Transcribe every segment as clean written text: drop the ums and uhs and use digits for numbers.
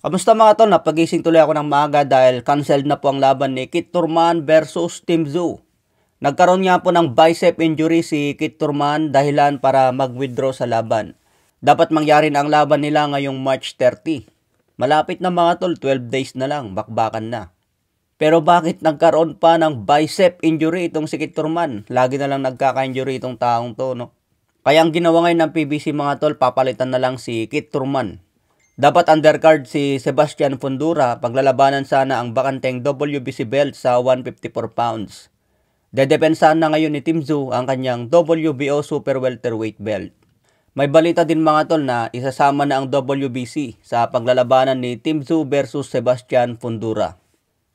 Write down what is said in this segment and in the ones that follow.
Kamusta mga tol? Napagising tuloy ako ng maaga dahil cancelled na po ang laban ni Kit Turman versus Tim Tszyu. Nagkaroon nga po ng bicep injury si Kit Turman dahilan para mag-withdraw sa laban. Dapat mangyari na ang laban nila ngayong March 30. Malapit na mga tol, 12 days na lang, bakbakan na. Pero bakit nagkaroon pa ng bicep injury itong si Kit Turman? Lagi na lang nagkaka-injury itong taong to, no? Kaya ang ginawa ngayon ng PBC mga tol, papalitan na lang si Kit Turman. Dapat undercard si Sebastian Fundora, paglalabanan sana ang bakanteng WBC belt sa 154 pounds. Dedepensahan na ngayon ni Tim Tszyu ang kanyang WBO Super Welterweight belt. May balita din mga tol na isasama na ang WBC sa paglalabanan ni Tim Tszyu versus Sebastian Fundora.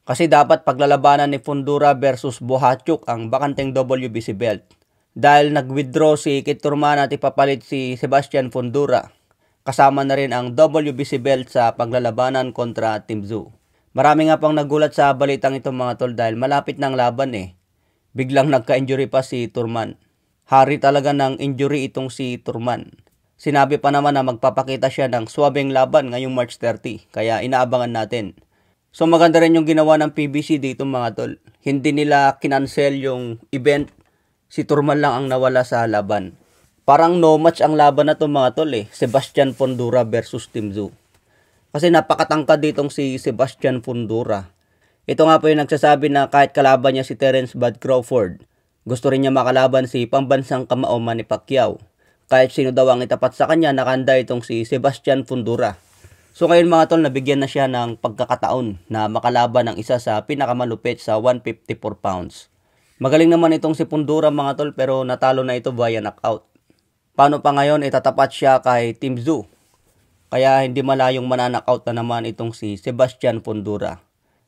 Kasi dapat paglalabanan ni Fundora versus Bohachuk ang bakanteng WBC belt. Dahil nag-withdraw si Kit Turman at ipapalit si Sebastian Fundora. Kasama na rin ang WBC belt sa paglalabanan kontra Tim Tszyu. Marami nga pang nagulat sa balitang ito mga tol dahil malapit na ang laban eh. Biglang nagka-injury pa si Turman. Hari talaga ng injury itong si Turman. Sinabi pa naman na magpapakita siya ng swabeng laban ngayong March 30 kaya inaabangan natin. So maganda rin yung ginawa ng PBC dito mga tol. Hindi nila kinancel yung event. Si Turman lang ang nawala sa laban. Parang no match ang laban na to mga tol eh. Sebastian Fundora versus Tim Tszyu. Kasi napakatangkad ditong si Sebastian Fundora. Ito nga po yung nagsasabi na kahit kalaban niya si Terence Bud Crawford, gusto rin niya makalaban si pambansang kamao Manny Pacquiao. Kahit sino daw ang itapat sa kanya, nakahanda itong si Sebastian Fundora. So ngayon mga tol, nabigyan na siya ng pagkakataon na makalaban ng isa sa pinakamalupit sa 154 pounds. Magaling naman itong si Fundora mga tol pero natalo na ito via knockout. Paano pa ngayon itatapat siya kay Tim Tszyu? Kaya hindi malayong mananakaut na naman itong si Sebastian Fundora.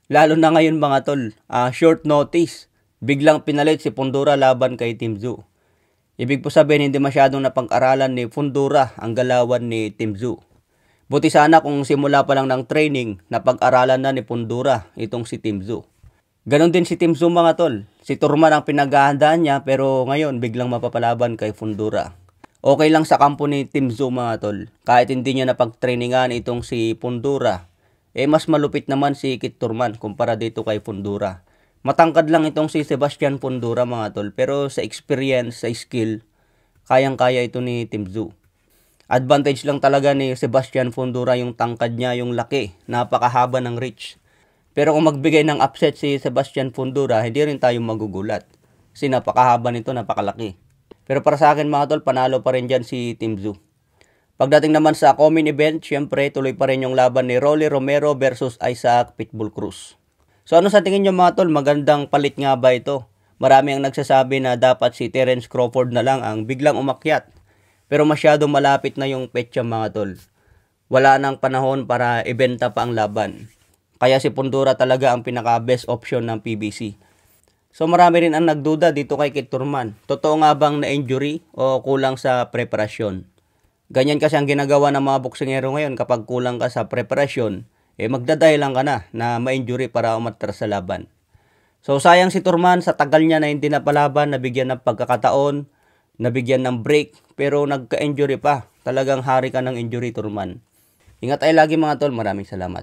Lalo na ngayon mga tol, short notice. Biglang pinalit si Fundora laban kay Tim Tszyu. Ibig po sabihin hindi masyadong napag-aralan ni Fundora ang galawan ni Tim Tszyu. Buti sana kung simula pa lang ng training, napag-aralan na ni Fundora itong si Tim Tszyu. Ganon din si Tim Tszyu mga tol. Si Turman ang pinaghahandaan niya pero ngayon biglang mapapalaban kay Fundora. Okay lang sa kampo ni Tim Tszyu mga tol. Kahit hindi niya napag-trainingan itong si Fundora, mas malupit naman si Kit Turman kumpara dito kay Fundora. Matangkad lang itong si Sebastian Fundora mga tol, pero sa experience, sa skill, kayang-kaya ito ni Tim Tszyu. Advantage lang talaga ni Sebastian Fundora yung tangkad niya, yung laki, napakahaba ng reach. Pero kung magbigay ng upset si Sebastian Fundora, hindi rin tayo magugulat. Kasi napakahaba nito, napakalaki. Pero para sa akin mga tol, panalo pa rin dyan si Tim Tszyu. Pagdating naman sa co-main event, syempre tuloy pa rin yung laban ni Rolly Romero versus Isaac Pitbull Cruz. So ano sa tingin nyo mga tol, magandang palit nga ba ito? Marami ang nagsasabi na dapat si Terence Crawford na lang ang biglang umakyat. Pero masyado malapit na yung petsa mga tol. Wala nang panahon para ibenta pa ang laban. Kaya si Fundora talaga ang pinaka-best option ng PBC. So marami rin ang nagduda dito kay Kit Turman. Totoo nga bang na-injury o kulang sa preparasyon? Ganyan kasi ang ginagawa ng mga boksingero ngayon kapag kulang ka sa preparasyon, magdadahilan ka na ma-injury para umatras sa laban. So sayang si Turman sa tagal niya na hindi napalaban, nabigyan ng pagkakataon, nabigyan ng break, pero nagka-injury pa. Talagang hari ka ng injury Turman. Ingat tayo lagi mga tol, maraming salamat.